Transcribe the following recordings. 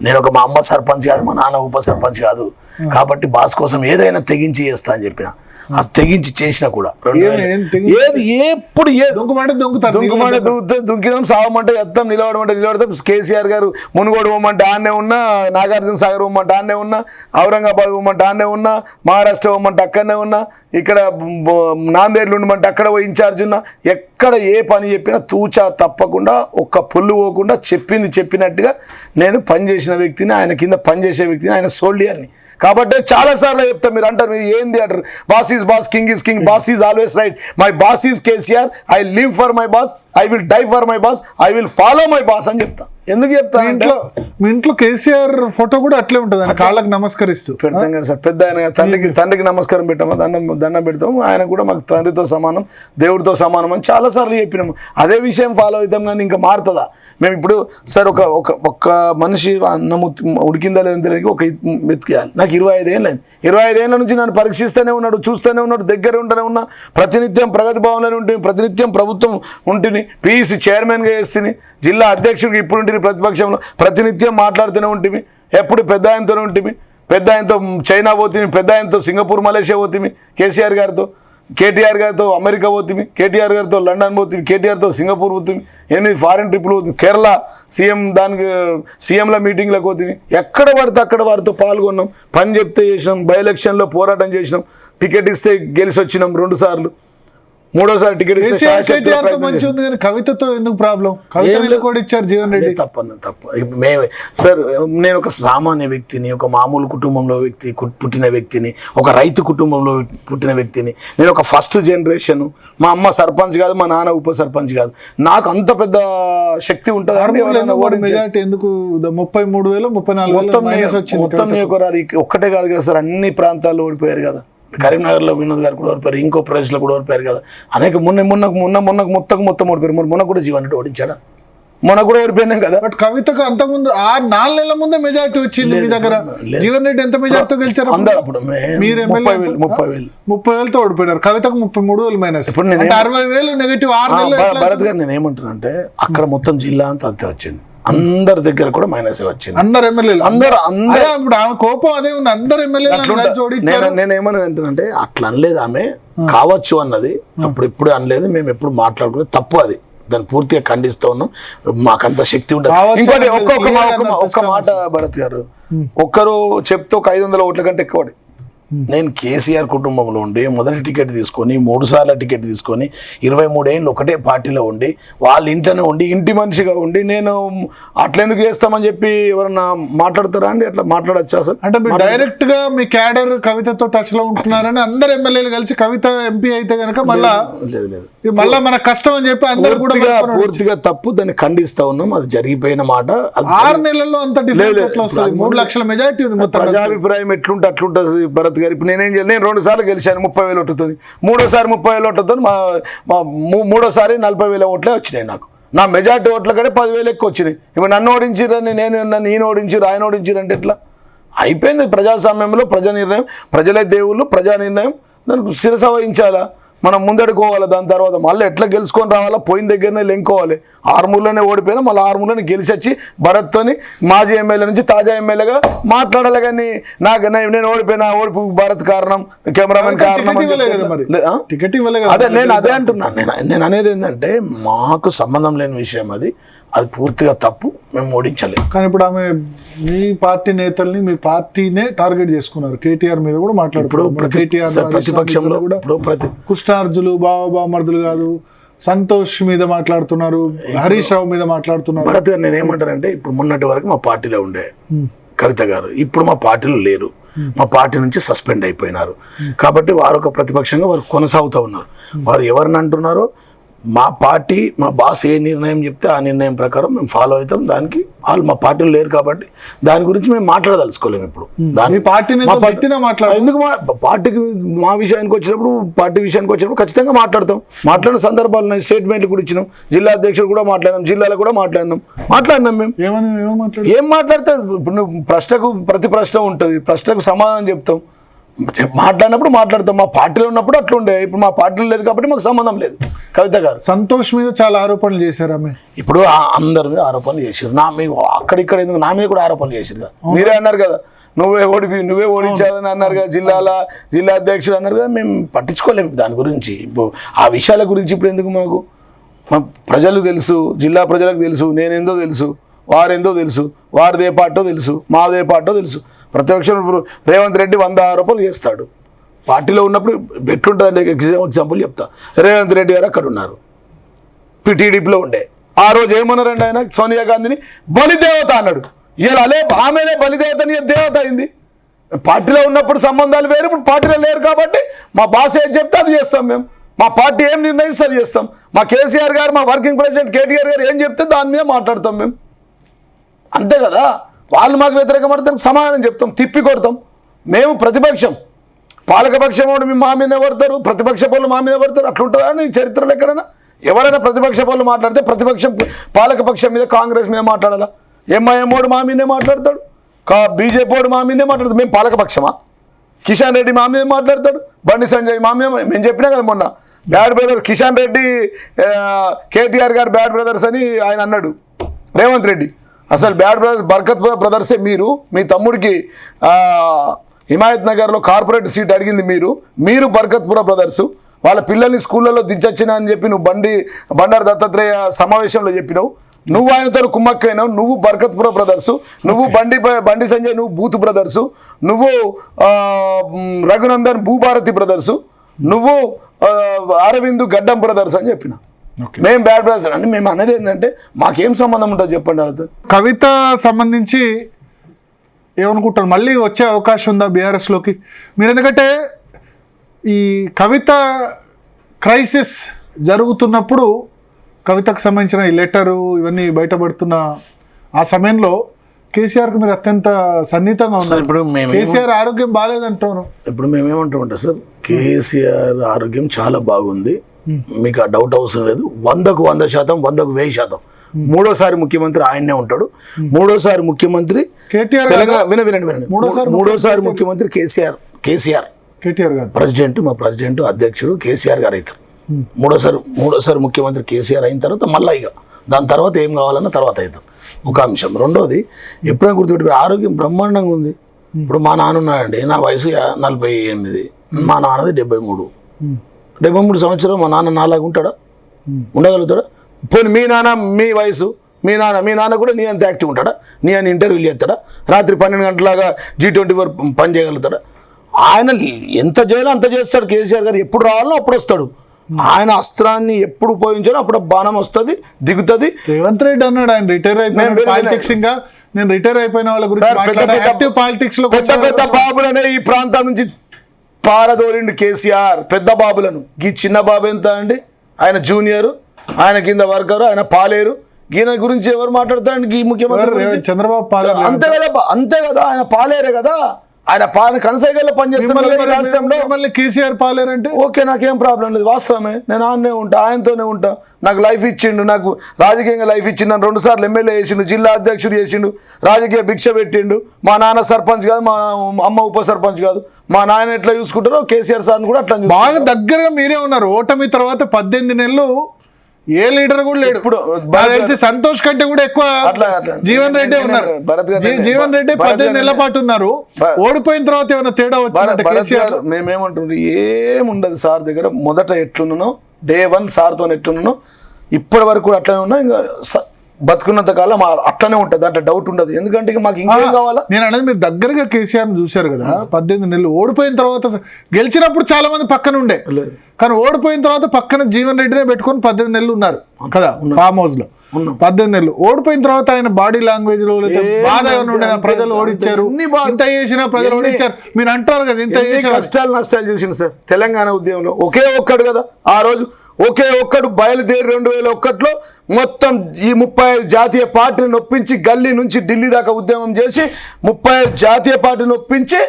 నేను మా అమ్మ సర్పంచ్ కాదు, మా నాన్న ఉప సర్పంచ్ కాదు, కాబట్టి బాస్ కోసం ఏదైనా తెగించి చేస్తా అని చెప్పిన. అది తెగించి చేసినా కూడా ఏది ఎప్పుడు దుంకినాం, సావమంటే ఎత్తాం, నిలబడమంటే నిలబడతాం. కేసీఆర్ గారు మునుగోడు పోమంటే ఆన్నే ఉన్నా, నాగార్జున సాగర్ పోమంటే ఆన్నే ఉన్నా, ఔరంగాబాద్ పోమంటే ఆన్నే ఉన్నా, మహారాష్ట్ర పోమంటే అక్కడనే ఉన్నా, ఇక్కడ నాందేడ్లు ఉండమంటే అక్కడ పోయి ఇన్ఛార్జ్ ఉన్నా. ఎక్కడ ఏ పని చెప్పినా తూచా తప్పకుండా ఒక్క పుల్లు పోకుండా చెప్పినట్టుగా నేను పనిచేసిన వ్యక్తిని, ఆయన కింద పనిచేసే వ్యక్తిని, ఆయన సోల్డియర్ని. కాబట్టి చాలాసార్లు చెప్తా, మీరు అంటారు మీరు ఏంది అంటారు, boss is boss, king is king, boss is always right, my boss is KCR, I live for my boss, I will die for my boss, I will follow my boss అని చెప్తా. ఎందుకు చెప్తా, మీ ఇంట్లో కేసీఆర్ ఫోటో కూడా అట్లే ఉంటుంది, కాళ్ళకి నమస్కరిస్తూ పెడతాం కదా సార్. పెద్ద ఆయన తండ్రికి నమస్కారం పెట్టాము, దండం పెడతాము. ఆయన కూడా మాకు తండ్రితో సమానం, దేవుడితో సమానం అని చాలాసార్లు చెప్పినాము. అదే విషయం ఫాలో అవుతాం, కానీ ఇంకా మారుతుందా? మేము ఇప్పుడు సార్ ఒక మనిషి అన్నం ఉడికిందా లేదని తెలియక ఒక వెతికేయాలి. నాకు 25 ఏళ్ళు అయింది. 25 ఏళ్ళ నుంచి నన్ను పరీక్షిస్తూనే ఉన్నాడు, చూస్తూనే ఉన్నాడు, దగ్గర ఉంటూనే ఉన్నా. ప్రతినిత్యం ప్రగతి భవన్లోనే ఉంటుంది, ప్రతినిత్యం ప్రభుత్వం ఉంటుంది, పీఈసీ చైర్మన్గా చేస్తుంది, జిల్లా అధ్యక్షుడికి ఇప్పుడు ఉంటుంది, ప్రతిపక్షంలో ప్రతినిత్యం మాట్లాడుతూనే ఉంటుంది. ఎప్పుడు పెద్ద ఆయనతోనే ఉంటుంది, పెద్ద ఆయనతో చైనా పోతుంది, పెద్ద ఆయనతో సింగపూర్ మలేషియా పోతుంది, కేసీఆర్ గారితో, కేటీఆర్ గారితో అమెరికా పోతుంది, కేటీఆర్ గారితో లండన్ పోతుంది, కేటీఆర్తో సింగపూర్ పోతుంది, 8 ఫారిన్ ట్రిప్లు పోతుంది, కేరళ సీఎంల మీటింగ్లకు పోతుంది. ఎక్కడ పడితే అక్కడ వారితో పాల్గొన్నాం, పని చెప్తే చేసినాం, బై ఎలక్షన్లో పోరాటం చేసినాం, టికెట్ ఇస్తే గెలిచి వచ్చినాం 2 సార్లు, 3వసారి టికెట్ ఇస్తే. కవితతో ఎందుకు ప్రాబ్లం? కూడా ఇచ్చారు జీవన్ రెడ్డి. తప్పు మేమే సార్. నేను ఒక సామాన్య వ్యక్తిని, ఒక మామూలు కుటుంబంలో పుట్టిన వ్యక్తిని, ఒక రైతు కుటుంబంలో పుట్టిన వ్యక్తిని. నేను ఒక ఫస్ట్ జనరేషన్. మా అమ్మ సర్పంచ్ కాదు, మా నాన్న ఉప సర్పంచ్ కాదు. నాకు అంత పెద్ద శక్తి ఉంటుంది. ఎందుకు 33,000 34,000 మొత్తం నియోజకవర్గాలు ఒక్కటే కాదు కదా సార్, అన్ని ప్రాంతాల్లో ఓడిపోయారు కదా. కరీంనగర్లో వినోద్ గారు కూడా ఓడిపోయారు, ఇంకో ప్రదేశ్లో కూడా ఓడిపోయారు కదా. అనేక మొన్నకు మొత్తం ఓడిపోయారు. మొన్న కూడా జీవన్ రెడ్డి ఓడించాడా? మొన్న కూడా ఓడిపోయిందాం కదా. బట్ కవితకు అంతకుముందు 4 నెలల ముందే మెజార్టీ వచ్చింది మీ దగ్గర. జీవన్ రెడ్డి ఎంత మెజార్టీతో గెలిచారు? అప్పుడు 30,000తో ఓడిపోయారు. కవితకు 33,000 మైనస్. ఇప్పుడు 60,000 నెగటివ్. భరత్ గారు నేను ఏమంటున్నా అంటే, అక్కడ మొత్తం జిల్లా అంతా అంతే వచ్చింది, అందరి దగ్గర కూడా మైనస్ వచ్చింది. అందరు ఎమ్మెల్యేలు ఇప్పుడు ఆమె కోపం అదే ఉంది. అందరు ఎమ్మెల్యేలు నేను ఏమన్నది అంటానంటే, అట్లా అనలేదు ఆమె, కావచ్చు అన్నది. ఇప్పుడు అనలేదు, మేము ఎప్పుడు మాట్లాడుకునేది తప్పు. అది దాన్ని పూర్తిగా ఖండిస్తూ ఉన్నాం. మాకంత శక్తి ఉంటుంది. ఇంకోటి ఒక్క మాట భరత్ గారు, ఒక్కరు చెప్తే ఒక 500 ఓట్ల కంటే ఎక్కువ. నేను కేసీఆర్ కుటుంబంలో ఉండి మొదటి టికెట్ తీసుకొని 3 సార్లు టికెట్ తీసుకొని 23 ఏళ్ళు ఒకటే పార్టీలో ఉండి వాళ్ళ ఇంట్లోనే ఉండి ఇంటి మనిషిగా ఉండి నేను అట్లెందుకు చేస్తామని చెప్పి ఎవరన్నా మాట్లాడతారా అండి? అట్లా మాట్లాడచ్చా సార్? అంటే మీరు డైరెక్ట్ గా మీ క్యాడర్ కవితతో టచ్ లో ఉంటున్నారని అందరు ఎమ్మెల్యేలు కలిసి కవిత ఎంపీ అయితే కనుక మళ్ళా మన కష్టం అని చెప్పి అందరూ కూడా పూర్తిగా తప్పు. దాన్ని ఖండిస్తా ఉన్నాం. అది జరిగిపోయిన మాట. 6 నెలల్లో అంత 3 లక్షల మెజారిటీ ఉంది. ప్రజాభిప్రాయం ఎట్లుంటే అట్లుంటుంది భరత్ గారు. ఇప్పుడు నేనేం చేయాలి? నేను 2 సార్లు గెలిచాను, 30,000 ఓట్లతో. 3వసారి 30,000 ఓట్లతో, 3వసారి 40,000 ఓట్లే వచ్చినాయి నాకు. నా మెజార్టీ ఓట్ల కంటే 10,000 ఎక్కువ వచ్చినాయి. ఇప్పుడు నన్ను ఓడించిరని ఈయన ఓడించిరు, ఆయన ఓడించిరు అంటే ఎట్లా? అయిపోయింది. ప్రజాస్వామ్యంలో ప్రజా నిర్ణయం, ప్రజలే దేవుళ్ళు, ప్రజా నిర్ణయం, దానికి శిరస వహించాలా, మనం ముందడుకోవాలి. దాని తర్వాత మళ్ళీ ఎట్లా గెలుచుకొని రావాలా, పోయిన దగ్గరనే లెంకోవాలి. 6 మూలనే ఓడిపోయినా మళ్ళీ 6 మూలని గెలిచి వచ్చి భరత్తోని మాజీ ఎమ్మెల్యే నుంచి తాజా ఎమ్మెల్యేగా మాట్లాడాలి. కానీ నేను ఓడిపోయినా, ఓడిపో భరత్ కారణం, కెమెరామెన్ కారణం. అదే నేను అదే అంటున్నాను. నేను అనేది ఏంటంటే, మాకు సంబంధం లేని విషయం అది. అది పూర్తిగా తప్పు. మేము ఓడించలేదు. కానీ ఇప్పుడు ఆమె మీ పార్టీ నేతల్ని, మీ పార్టీనే టార్గెట్ చేసుకున్నారు. కేటీఆర్ మీద కూడా మాట్లాడుతున్నారు. ప్రతిపక్షంలో కూడా కృష్ణార్జులు బావబామర్దులు కాదు, సంతోష్ మీద మాట్లాడుతున్నారు, హరీష్ రావు మీద మాట్లాడుతున్నారు. భరత్ గారు నేను ఏమంటానంటే, ఇప్పుడు మొన్నటి వరకు మా పార్టీలో ఉండే కవిత గారు ఇప్పుడు మా పార్టీలో లేరు. మా పార్టీ నుంచి సస్పెండ్ అయిపోయినారు. కాబట్టి వారు ఒక ప్రతిపక్షంగా వారు కొనసాగుతూ ఉన్నారు. వారు ఎవరిని అంటున్నారో, మా పార్టీ, మా బాస్ ఏ నిర్ణయం చెప్తే ఆ నిర్ణయం ప్రకారం మేము ఫాలో అవుతాం. దానికి వాళ్ళు మా పార్టీలో లేరు కాబట్టి దాని గురించి మేము మాట్లాడదలుచుకోలేము. ఇప్పుడు ఎందుకు పార్టీకి మా విషయానికి వచ్చినప్పుడు, పార్టీ విషయానికి వచ్చినప్పుడు ఖచ్చితంగా మాట్లాడిన సందర్భాలు ఉన్నాయి. స్టేట్మెంట్లు కూడా ఇచ్చినాం, జిల్లా అధ్యక్షుడు కూడా మాట్లాడినాం, జిల్లాలో కూడా మాట్లాడినాం మేము. ఏం మాట్లాడితే ఇప్పుడు నువ్వు ప్రశ్నకు ప్రతి ప్రశ్న ఉంటుంది, ప్రశ్నకు సమాధానం చెప్తాం. మాట్లాడినప్పుడు మాట్లాడతాం. మా పార్టీలో ఉన్నప్పుడు అట్లుండే, ఇప్పుడు మా పార్టీలో లేదు కాబట్టి మాకు సంబంధం లేదు. కవిత గారు సంతోష్ మీద చాలా ఆరోపణలు చేశారు ఆమె. ఇప్పుడు అందరి మీద ఆరోపణలు చేశారు. నా మీద అక్కడిక్కడ ఎందుకు నా మీద కూడా ఆరోపణలు చేశారు. మీరే అన్నారు కదా, నువ్వే ఓడించాలని అన్నారు కదా, జిల్లా అధ్యక్షుడు అన్నారు కదా. మేము పట్టించుకోలేము దాని గురించి. ఇప్పుడు ఆ విషయాల గురించి ఇప్పుడు ఎందుకు మాకు? మా ప్రజలకు తెలుసు, జిల్లా ప్రజలకు తెలుసు, నేనేందో తెలుసు, వారేందో తెలుసు, వారిదే పార్టో తెలుసు, మాదే పార్టో తెలుసు. ప్రతిపక్షం ఇప్పుడు రేవంత్ రెడ్డి 100 ఆరోపణలు చేస్తాడు. పార్టీలో ఉన్నప్పుడు ఎట్లుంటుందండి? ఎగ్జాంపుల్ చెప్తా. రేవంత్ రెడ్డి గారు అక్కడ ఉన్నారు, టీడీపీలో ఉండే. ఆ రోజు ఏమన్నారండి ఆయన? సోనియా గాంధీని బలిదేవత అన్నాడు. ఇలా ఆమెనే బలిదేవతని దేవత అయింది. పార్టీలో ఉన్నప్పుడు సంబంధాలు వేరు, ఇప్పుడు పార్టీలో లేరు కాబట్టి మా బాస్ ఏం చెప్తే అది చేస్తాం మేము. మా పార్టీ ఏం నిర్ణయిస్తే అది చేస్తాం. మా కేసీఆర్ గారు, మా వర్కింగ్ ప్రెసిడెంట్ కేటీఆర్ గారు ఏం చెప్తే దాని మీద మాట్లాడతాం మేము. అంతే కదా. వాళ్ళు మాకు వ్యతిరేకపడతాం, సమాధానం చెప్తాం, తిప్పి కొడతాం. మేము ప్రతిపక్షం, పాలకపక్షం వాడు మా మీద పడతారు, ప్రతిపక్ష పనులు మా మీద పడతారు. అట్లుంటుందా అని చరిత్రలో ఎక్కడైనా? ఎవరైనా ప్రతిపక్ష పనులు మాట్లాడితే ప్రతిపక్షం పాలకపక్షం మీద, కాంగ్రెస్ మీద మాట్లాడాలా? ఎంఐఎం వాడు మా మీదే మాట్లాడతాడు, బీజేపీ వాడు మా మీదే మాట్లాడతాడు. మేము పాలకపక్షమా? కిషన్ రెడ్డి మా మీద మాట్లాడతాడు, బండి సంజయ్ మా మీద. మేము చెప్పినా కదా మొన్న, బ్యాడ్ బ్రదర్స్ కిషన్ రెడ్డి, కేటీఆర్ గారు బ్యాడ్ బ్రదర్స్ అని ఆయన అన్నాడు రేవంత్ రెడ్డి. అసలు బ్యాడ్ బ్రదర్స్ బర్కత్ బ్రదర్సే మీరు. మీ తమ్ముడికి హిమాయత్ నగర్లో కార్పొరేట్ సీట్ అడిగింది మీరు బర్కత్పుర బ్రదర్సు. వాళ్ళ పిల్లల్ని స్కూళ్ళలో దించొచ్చినా అని చెప్పి నువ్వు బండారు దత్తాత్రేయ సమావేశంలో చెప్పినావు. నువ్వు ఆయనతో కుమ్మక్కైనావు. నువ్వు బర్కత్పుర బ్రదర్సు, నువ్వు బండి సంజయ్, నువ్వు బూత్ బ్రదర్సు, నువ్వు రఘునందన్ భూభారతి బ్రదర్సు, నువ్వు అరవింద్ గడ్డం బ్రదర్స్ అని చెప్పిన. మేము బ్యాడ్ బ్రదర్స్ అంటే మేము అనేది ఏంటంటే మాకేం సంబంధం ఉంటుంది చెప్పండి. వాళ్ళతో కవిత సంబంధించి ఏమనుకుంటారు? మళ్ళీ వచ్చే అవకాశం ఉందా బీఆర్ఎస్లోకి మీరు? ఎందుకంటే ఈ కవిత క్రైసిస్ జరుగుతున్నప్పుడు, కవితకు సంబంధించిన ఈ లెటరు ఇవన్నీ బయటపడుతున్న ఆ సమయంలో కేసీఆర్కి మీరు అత్యంత సన్నిహితంగా ఉన్నారు. ఇప్పుడు కేసీఆర్ ఆరోగ్యం బాగాలేదంటున్నారు. ఇప్పుడు మేమేమంటామంటే సార్, కేసీఆర్ ఆరోగ్యం చాలా బాగుంది, మీకు ఆ డౌట్ అవసరం లేదు. 100కు 100%, 100కు 1000%. మూడోసారి ముఖ్యమంత్రి ఆయన్నే ఉంటాడు. మూడోసారి ముఖ్యమంత్రి తెలంగాణ. వినండి. మూడోసారి ముఖ్యమంత్రి కేసీఆర్ గారు ప్రెసిడెంట్, మా ప్రెసిడెంట్ అధ్యక్షుడు కేసీఆర్ గారు అవుతారు. మూడోసారి ముఖ్యమంత్రి కేసీఆర్ అయిన తర్వాత మళ్ళీ ఇక దాని తర్వాత ఏం కావాలన్న తర్వాత అవుతారు. ఒక అంశం. రెండోది, ఎప్పుడైనా గుర్తుపెట్టుకుని ఆరోగ్యం బ్రహ్మాండంగా ఉంది. ఇప్పుడు మా నాన్న ఉన్నాడండి, నా వయసు 48, మా నాన్నది 73 సంవత్సరాలు. మా నాన్న నాలాగా ఉంటాడా? ఉండగలుగుతాడా? పోనీ మీ నాన్న, మీ వయసు, మీ నాన్న కూడా నీ అంత యాక్టివ్ ఉంటాడా? నీ అని ఇంటర్వ్యూలు చేస్తాడా? రాత్రి 12 గంటలాగా G24 పని చేయగలుగుతాడా? ఆయన ఎంత చేయాలో అంత చేస్తాడు. కేసీఆర్ గారు ఎప్పుడు రావాలో అప్పుడు వస్తాడు. ఆయన అస్త్రాన్ని ఎప్పుడు ఉపయోగించాలో అప్పుడు బాణం వస్తుంది, దిగుతుంది. రేవంత్ రెడ్డి అన్నాడు ఆయన రిటైర్ అయిపోయిన పాలిటిక్స్, ఇంకా నేను రిటైర్ అయిపోయిన వాళ్ళ గురించి పాలిటిక్స్ లో పెద్ద బాబులనే ఈ ప్రాంతం నుంచి పారదోరిండు కేసీఆర్. పెద్ద బాబులను. ఈ చిన్న బాబు ఎంత అండి? ఆయన జూనియర్, ఆయన కింద వర్కరు, ఆయన పాలేరు. ఈయన గురించి ఎవరు మాట్లాడతారండి? ఈ ముఖ్యమంత్రి చంద్రబాబు పాలేరు. అంతే కదా, ఆయన పాలేరే కదా. ఆయన కనసాగల్లో పనిచేస్తున్నారు రాష్ట్రంలో. మళ్ళీ కేసీఆర్ పాలేరంటే ఓకే, నాకేం ప్రాబ్లం లేదు, వాస్తవమే. నేను ఆయనే ఉంటా, ఆయనతోనే ఉంటా. నాకు లైఫ్ ఇచ్చిండు, నాకు రాజకీయంగా లైఫ్ ఇచ్చిండు. నన్ను 2 సార్లు ఎమ్మెల్యే చేసిండు, జిల్లా అధ్యక్షుడు చేసిండు, రాజకీయ భిక్ష పెట్టిండు. మా నాన్న సర్పంచ్ కాదు, మా అమ్మ ఉప సర్పంచ్ కాదు. మా నాయన ఎట్లా చూసుకుంటారో కేసీఆర్ సార్ని కూడా అట్లా బాగా దగ్గరగా మీరే ఉన్నారు. ఓటమి తర్వాత 18 నెలలు ఏ లీడర్ కూడా లేడు. ఇప్పుడు తెలిసి సంతోష్ కంటే కూడా ఎక్కువ జీవన్ రెడ్డి ఉన్నారు. జీవన్ రెడ్డి 18 నెలల పాటు ఉన్నారు. ఓడిపోయిన తర్వాత ఏమైనా తేడా వచ్చింది? మేమేమంటుంది, ఏముండదు సార్ దగ్గర. మొదట ఎట్లున్నానో, Day 1 సార్తో ఎట్లున్నానో ఇప్పటి వరకు కూడా అట్లనే ఉన్నా. ఇంకా బతుకున్నంత కాలం అట్లనే ఉంటుంది, దాంట్లో డౌట్ ఉండదు. ఎందుకంటే మాకు ఇంకేం కావాలా? నేను అనేది మీరు దగ్గరగా కేసీఆర్ చూశారు కదా, 18 నెలలు. ఓడిపోయిన తర్వాత, గెలిచినప్పుడు చాలా మంది పక్కన ఉండే, కానీ ఓడిపోయిన తర్వాత పక్కన జీవన్ రెడ్డినే పెట్టుకొని 18 నెలలు ఉన్నారు కదా ఫామ్ హౌస్ లో. 18 నెలలు ఓడిపోయిన తర్వాత ఆయన బాడీ లాంగ్వేజ్ లో బాధ ఉండేది. ప్రజలు ఓడించారు, ఇంత చేసినా ప్రజలు ఓడించారు మీరు అంటారు కదా. ఇంత కష్టాలు నష్టాలు చూసింది సార్ తెలంగాణ ఉద్యమంలో. ఒకే ఒక్కడు కదా ఆ రోజు, ఒకే ఒక్కడు బయలుదేరి 2001లో మొత్తం ఈ 35 జాతీయ పార్టీని ఒప్పించి, గల్లీ నుంచి ఢిల్లీ దాకా ఉద్యమం చేసి 35 జాతీయ పార్టీని ఒప్పించి,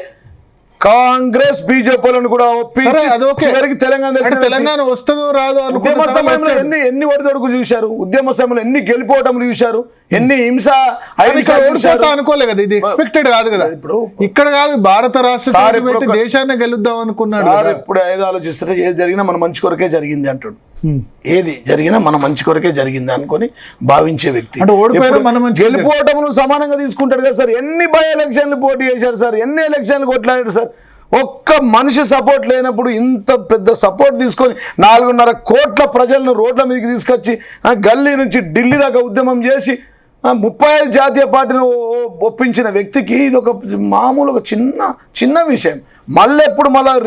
కాంగ్రెస్ బీజేపీలను కూడా ఒప్పించి చివరికి తెలంగాణ వస్తుందో రాదో ఉద్యమ సమయంలో ఎన్ని ఒడిదొడుకులు చూశారు, ఉద్యమ సమయంలో ఎన్ని గెలిపోవటములు చూశారు, ఎన్ని హింస ఓడిపోతా అనుకోలే కదా, ఇది ఎక్స్పెక్టెడ్ కాదు కదా. ఇప్పుడు ఇక్కడ కాదు, భారత రాష్ట్ర సమితి పెట్టి దేశాన్ని గెలుద్దాం అనుకున్నాడు. ఇప్పుడు ఏది ఆలోచిస్తారు, ఏది జరిగినా మన మంచి కొరకే జరిగింది అంటాడు. ఏది జరిగినా మన మంచి కొరకే జరిగింది అనుకొని భావించే వ్యక్తి. గెలిపోవటం సమానంగా తీసుకుంటాడు కదా సార్. ఎన్ని బై ఎలక్షన్లు పోటీ చేశారు సార్, ఎన్ని ఎలక్షన్లు కొట్లాడాడు సార్. ఒక్క మనిషి సపోర్ట్ లేనప్పుడు ఇంత పెద్ద సపోర్ట్ తీసుకొని 4.5 కోట్ల ప్రజలను రోడ్ల మీదకి తీసుకొచ్చి గల్లీ నుంచి ఢిల్లీ దాకా ఉద్యమం చేసి 35 జాతీయ పార్టీని ఒప్పించిన వ్యక్తికి ఇది ఒక మామూలు ఒక చిన్న విషయం. మళ్ళీ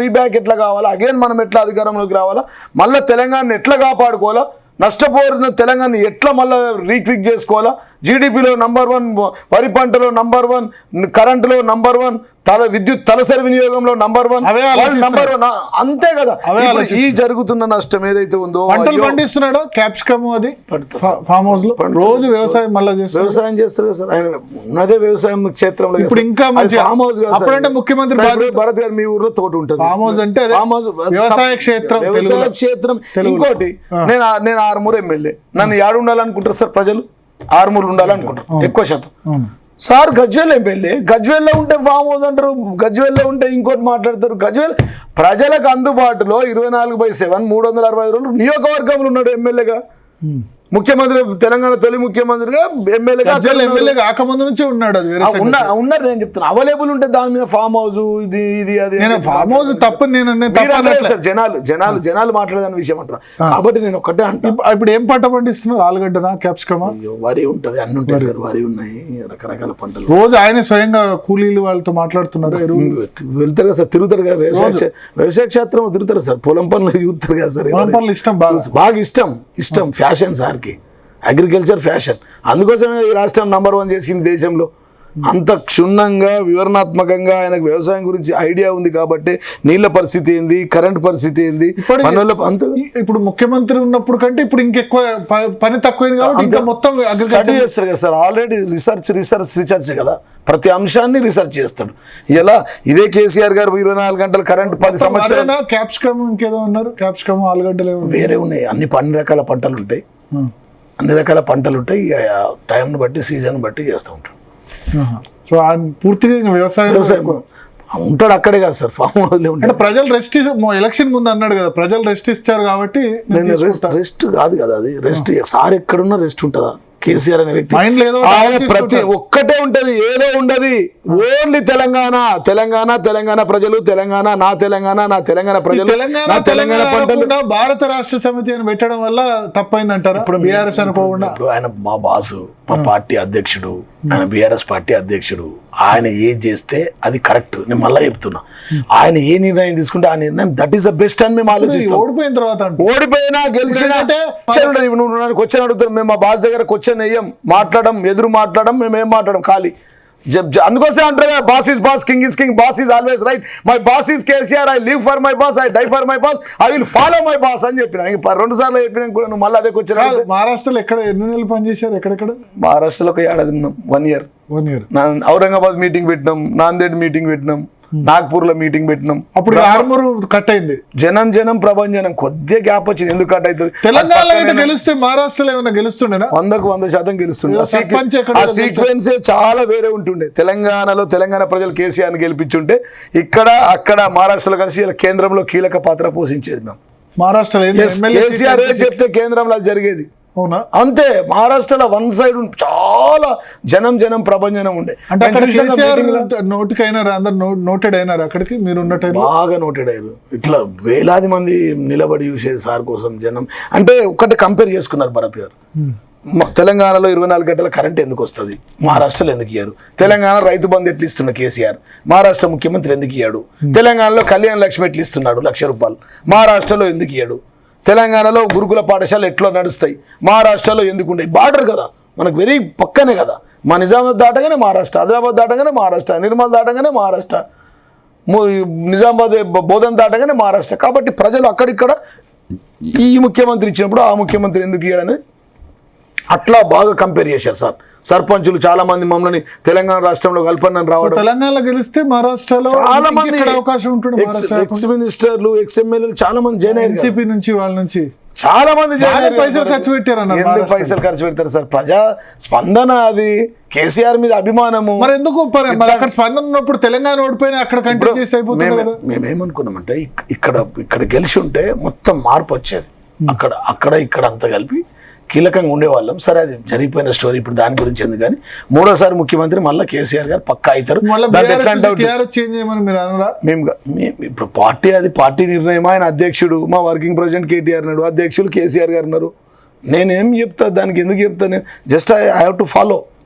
రీబ్యాక్ ఎట్లా కావాలా, అగైన్ మనం ఎట్లా అధికారంలోకి రావాలా, మళ్ళీ తెలంగాణను ఎట్లా కాపాడుకోవాలా, నష్టపోయిన తెలంగాణ ఎట్లా మళ్ళీ రీక్విక్ చేసుకోవాలా, జీడిపిలో నంబర్ 1, వరి పంటలో నంబర్ 1, కరెంటులో నంబర్ 1, విద్యుత్ తలసరి వినియోగంలో నంబర్ 1, అంతే కదా. ఈ జరుగుతున్న నష్టం ఏదైతే ఉందో, పండిస్తున్నాడో క్యాప్సికమ్ అది ఫామ్ హౌస్ లో రోజు వ్యవసాయం వ్యవసాయం చేస్తారు సార్. ఆయన ఉన్నదే వ్యవసాయం క్షేత్రంలో. ఇప్పుడు ఇంకా ఫామ్ హౌస్ అప్పుడంటే ముఖ్యమంత్రి భరత్ గారు మీ ఊర్లో తోట ఉంటుంది. ఫామ్ హౌస్ అంటే వ్యవసాయ క్షేత్రం. ఇంకోటి, నేను 6 ఎమ్మెల్యే, నన్ను ఏడు ఉండాలనుకుంటారు సార్ ప్రజలు, 6 ఉండాలనుకుంటారు ఎక్కువ శాతం. సార్ గజ్వేల్ ఎమ్మెల్యే, గజ్వేల్లో ఉంటే ఫామ్ హౌస్ అంటారు, గజ్వేల్లో ఉంటే ఇంకోటి మాట్లాడతారు. గజ్వేల్ ప్రజలకు అందుబాటులో 24/7 365 రోజులు నియోజకవర్గంలో ఉన్నాడు ఎమ్మెల్యేగా. ముఖ్యమంత్రి, తెలంగాణ తొలి ముఖ్యమంత్రిగా ఎమ్మెల్యే కాకముందు నుంచి ఉన్నాడు. ఉన్నారు, నేను చెప్తున్నా. అవైలబుల్ ఉంటే దాని మీద ఫామ్ హౌస్ ఇది అది ఫామ్ హౌస్ తప్పు సార్. జనాలు మాట్లాడేదాని విషయం అంటారు. కాబట్టి నేను ఒక్కటే అంటా, ఇప్పుడు ఏం పంట పండిస్తున్నారు? ఆలుగడ్డనా, క్యాప్సికమా? వరి ఉంటది, అన్ని ఉంటాయి సార్. వరి ఉన్నాయి, రకరకాల పంటలు. రోజు ఆయన స్వయంగా కూలీలు వాళ్ళతో మాట్లాడుతున్నారు, వెళ్తారు కదా సార్, తిరుగుతారు కదా. వ్యవసాయ క్షేత్రం తిరుగుతారు సార్, పొలం పనులు చూస్తారు కదా సార్. పొలం పనులు ఇష్టం, బాగా ఇష్టం ఫ్యాషన్ సార్. అగ్రికల్చర్ ఫ్యాషన్, అందుకోసమే ఈ రాష్ట్రం నంబర్ 1 చేసింది దేశంలో. అంత క్షుణ్ణంగా వివరణాత్మకంగా ఆయనకు వ్యవసాయం గురించి ఐడియా ఉంది కాబట్టి నీళ్ల పరిస్థితి ఏంది, కరెంట్ పరిస్థితి ఏంది, ఇప్పుడు ముఖ్యమంత్రి ఉన్నప్పుడు కంటే ఇప్పుడు ఇంకెక్కువ పని తక్కువైంది కాబట్టి మొత్తం స్టడీ చేస్తారు కదా సార్. ఆల్రెడీ రిసర్చ్ కదా, ప్రతి అంశాన్ని రీసెర్చ్ చేస్తాడు. ఇలా ఇదే కేసీఆర్ గారు 24 గంటలు కరెంట్ 10 సంవత్సరాలు. క్యాప్సికమ్ ఇంకేదో ఉన్నారు, క్యాప్సికమ్, ఆలుగడ్డలు వేరే ఉన్నాయి. అన్ని రకాల పంటలు ఉంటాయి, టైంని బట్టి సీజన్ బట్టి చేస్తూ ఉంటాడు. సో పూర్తిగా వ్యవసాయం ఉంటాడు అక్కడే కదా సార్, ఫామ్ హౌస్ అంటే ప్రజలు రెస్ట్ ఎలక్షన్ ముందు అన్నాడు కదా, ప్రజలు రెస్ట్ ఇచ్చారు కాబట్టి. రెస్ట్ కాదు కదా అది, రెస్ట్ సార్ ఎక్కడున్నా రెస్ట్ ఉంటుందా? కేసీఆర్ అనే వ్యక్తి ప్రతి ఒక్కటే ఉంటది, ఏదో ఉండదు. ఓన్లీ తెలంగాణ ప్రజలు, నా తెలంగాణ ప్రజలు, తెలంగాణ పంటలు. భారత రాష్ట్ర సమితి అని పెట్టడం వల్ల తప్పైంది అంటారు. ఇప్పుడు బీఆర్ఎస్ అనుకోకుండా, ఆయన మా బాసు, మా పార్టీ అధ్యక్షుడు, ఆయన బీఆర్ఎస్ పార్టీ అధ్యక్షుడు. ఆయన ఏది చేస్తే అది కరెక్ట్. నేను మళ్ళీ చెప్తున్నా, ఆయన ఏ నిర్ణయం తీసుకుంటే ఆ నిర్ణయం దట్ ఈస్ ద బెస్ట్ అని మేము ఆలోచిస్తాం. ఓడిపోయినా గెలిచినా నువ్వు క్వశ్చన్ అడుగుతాను, మేము మా బాస్ దగ్గర క్వశ్చన్ వేయం, ఎదురు మాట్లాడడం, మేము ఏం మాట్లాడడం ఖాళీ. అందుకోసం అంటారు కదా, boss is boss, king is king, boss is always right, my boss is KCR, I live for my boss, I die for my boss, I will follow my boss అని చెప్పిన. 2 సార్లు చెప్పినా కూడా నువ్వు మళ్ళీ అదే క్వశ్చన్. మహారాష్ట్రలో ఎన్ని నెలలు పనిచేశారు? ఎక్కడెక్కడ? మహారాష్ట్రలో ఒక ఏడాది ఉన్నాం, 1 year. ఔరంగాబాద్ మీటింగ్ పెట్టినాం, నాందేడ్ మీటింగ్ పెట్టినాం, నాగ్పూర్ లో మీటింగ్ పెట్టినాం. అప్పుడు ఆర్మూర్ కట్ అయింది. జనం ప్రభంజనం కొద్దిగా గ్యాప్ వచ్చింది. ఎందుకు కట్ అవుతుంది? తెలంగాణ గెలిస్తే మహారాష్ట్రలో ఏమైనా గెలుస్తుండేనా? 100% గెలుస్తుండే. ఆ సీక్వెన్సే చాలా వేరే ఉంటుండే. తెలంగాణ ప్రజలు కేసీఆర్ గెలిపించుంటే అక్కడ మహారాష్ట్రలో కలిసి ఇలా కేంద్రంలో కీలక పాత్ర పోషించేది. మేము మహారాష్ట్రలో కేసీఆర్ ఏం చెప్తే కేంద్రంలో జరిగేది. అవునా? అంతే. మహారాష్ట్రలో 1 side చాలా జనం ప్రభంజనం ఉండే. నోటికైనా అందరు నోటెడ్ అయినారు అక్కడికి, మీరు బాగా నోటెడ్ అయ్యారు. ఇట్లా వేలాది మంది నిలబడి చూసేది సార్ కోసం జనం. అంటే ఒకటి కంపేర్ చేసుకున్నారు భరత్ గారు, తెలంగాణలో 24 గంటల కరెంట్ ఎందుకు వస్తుంది, మహారాష్ట్రలో ఎందుకు ఇయ్యారు? తెలంగాణ రైతు బంధు ఎట్లు ఇస్తున్న కేసీఆర్, మహారాష్ట్ర ముఖ్యమంత్రి ఎందుకు ఇయ్యాడు? తెలంగాణలో కళ్యాణ లక్ష్మి ఎట్లు ఇస్తున్నాడు, ₹1,00,000, మహారాష్ట్రలో ఎందుకు ఇయ్యాడు? తెలంగాణలో గురుకుల పాఠశాలలు ఎట్లా నడుస్తాయి, మహారాష్ట్రలో ఎందుకు ఉండేవి? బార్డర్ కదా మనకు, వెరీ పక్కనే కదా. మా నిజామాబాద్ దాటగానే మహారాష్ట్ర, ఆదిలాబాద్ దాటగానే మహారాష్ట్ర, నిర్మల్ దాటగానే మహారాష్ట్ర, నిజామాబాద్ బోధన్ దాటగానే మహారాష్ట్ర. కాబట్టి ప్రజలు అక్కడిక్కడ ఈ ముఖ్యమంత్రి ఇచ్చినప్పుడు ఆ ముఖ్యమంత్రి ఎందుకు ఇయ్యాడని అట్లా బాగా కంపేర్ చేశారు సార్. సర్పంచులు చాలా మంది మమ్మల్ని తెలంగాణ రాష్ట్రంలో కల్పనని రావడం. తెలంగాణలో గెలిస్తే మహారాష్ట్రలో చాలా మంది అవకాశం ఉంటుంది. ఎక్స్ మినిస్టర్లు, ఎక్స్ ఎమ్మెల్యేలు చాలా మంది జాయిన్ అయ్యారు. ఎన్సీపీ నుంచి వాళ్ళ నుంచి చాలా మంది జాయిన్ బాగానే అయ్యారు పైసలు సార్. ఖర్చు పెట్టారన్న ఎందుకు మహారాష్ట్రలో. పైసలు ఖర్చు పెడతారు సార్? ప్రజా స్పందన అది, కేసీఆర్ మీద అభిమానము. మరి ఎందుకు మరి అక్కడ స్పందన ఉన్నప్పుడు తెలంగాణ ఓడిపోయినా అక్కడ కంటిన్యూ చేసి అయిపోతుంది కదా. మేమేమనుకున్నామంటే ఇక్కడ గెలిచి ఉంటే మొత్తం మార్పు వచ్చేది. అక్కడ ఇక్కడ అంతా కలిపి కీలకంగా ఉండేవాళ్ళం. సరే, అది జరిగిపోయిన స్టోరీ, ఇప్పుడు దాని గురించి ఎందుకు. కానీ మూడోసారి ముఖ్యమంత్రి మళ్ళీ కేసీఆర్ గారు పక్కా అవుతారు. దాంట్లో ఎట్లాంటి doubt లేదు. టీఆర్ఎస్ చేంజ్ చేయమని మీరు అనరా? మేము ఇప్పుడు పార్టీ నిర్ణయం. ఆయన అధ్యక్షుడు, మా వర్కింగ్ ప్రెసిడెంట్ కేటీఆర్ నాడు, అధ్యక్షులు కేసీఆర్ గారు ఉన్నారు. నేనేం చెప్తా, దానికి ఎందుకు చెప్తాను? Just I have to follow.